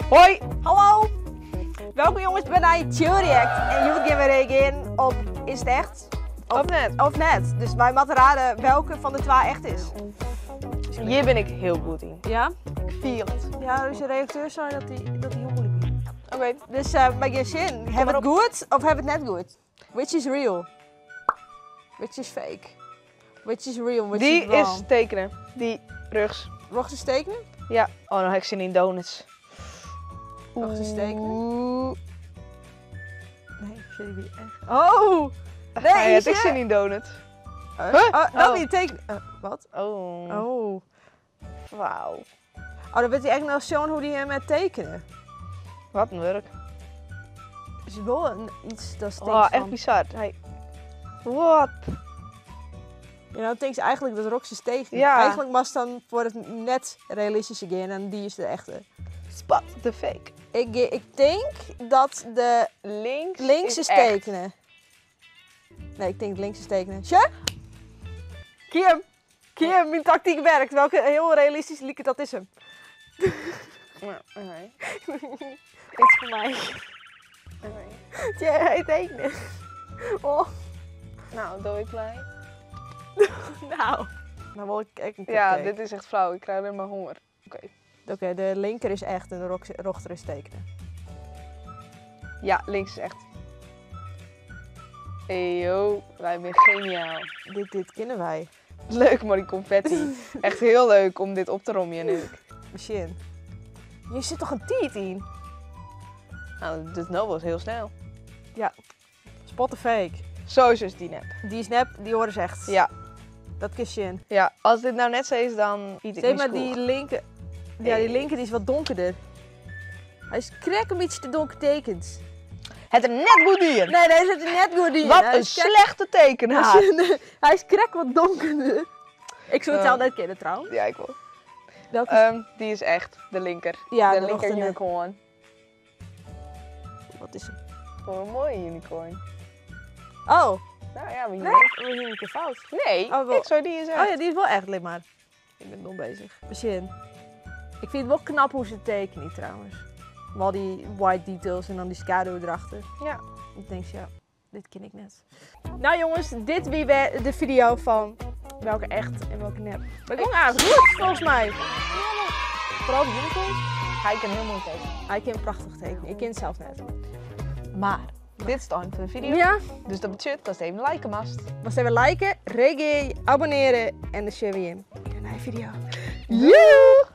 Hoi! Hallo! Welkom jongens bij een Chill React. En jullie gaan weer reageren op is het echt? Of net. Of net. Dus wij moeten raden welke van de twee echt is. Hier ben ik heel goed in. Ja? Ik feel het. Ja, dus de redacteur zei dat hij heel moeilijk is. Oké. Dus bij je zin, heb het goed of heb het net goed? Which is real? Which is fake? Which is real? Which Die is wrong? is tekenen. Die rugs. Wacht eens tekenen? Ja. Oh, dan heb ik zin in donuts. Wacht eens tekenen? Oeh. Nee, shit, ik ben echt. Oh! Nee, Hij heeft ik shit. zin in donuts. Dat Oh. niet tekenen. Wat? Oh. Oh. Wauw. Oh, dan weet hij echt nog zo'n hoe die hem met tekenen. Wat een werk. Is wel iets dat stinkt Oh, van. echt bizar. Hij... Wat? Ja, nou denkt ze eigenlijk dat Rox is tegen. Ja. Eigenlijk was het dan voor het net realistische game en die is de echte. Spot the fake. Ik denk dat de Links is echt. tekenen. Nee, ik denk links is tekenen. Tja? Kim, mijn tactiek werkt. Welke heel realistisch lieke dat is hem. Ja, oké. Dit is voor mij. Tja, hij tekenen. Oh, Nou, doe ik blij. nou. Nou wil ik echt een Ja, cupcake. dit is echt flauw. Ik krijg alleen maar honger. Oké, de linker is echt en de rochter is tekenen. Ja, links is echt. Eyo, wij zijn geniaal. Dit kennen wij. Leuk, maar die confetti. Echt heel leuk om dit op te rommen nu. Machine. Je zit toch een tiet in? Nou, dit nou was heel snel. Spot the fake. Zo is dus die nep. Die snap, die horen ze echt. Ja, Dat kist je in. ja. Als dit nou net zo is, dan eet ik Zeg niet maar, school. die linker... Ja, die linker die is wat donkerder. Hij is krek een beetje te donker tekend. Het er net goed in. Nee, daar zit er net goed in. Wat Hij een is krek- slechte tekenaar. Hij is krek wat donkerder. Ik zou het zelf net kennen trouwens. Ja, ik wil. Welke Die is echt de linker. Ja, de de linker rochte- unicorn. Wat is het? Oh, een mooie unicorn. Oh, Nou ja, wie nee. weet. We zien een keer fout. Nee, Oh, wel. ik zou die eens Oh ja, die is wel echt lim maar. Ik ben dom bezig. Machine. Ik vind het wel knap hoe ze het tekenen trouwens. Wel die white details en dan die schaduw erachter. Ja. Ik denk, ja, dit ken ik net. Nou jongens, dit wie weer de video van welke echt en welke nep. Maar ik ook aardig goed, volgens mij. Vooral de unicorn. Hij kan heel mooi tekenen. Hij kan prachtig tekenen. Ik ken het zelf net. Maar, dit is het einde van de video. Ja, Dus dat betekent dat je even liken mast. was even liken, reageren, abonneren en dan share we in een nieuwe video. Joe!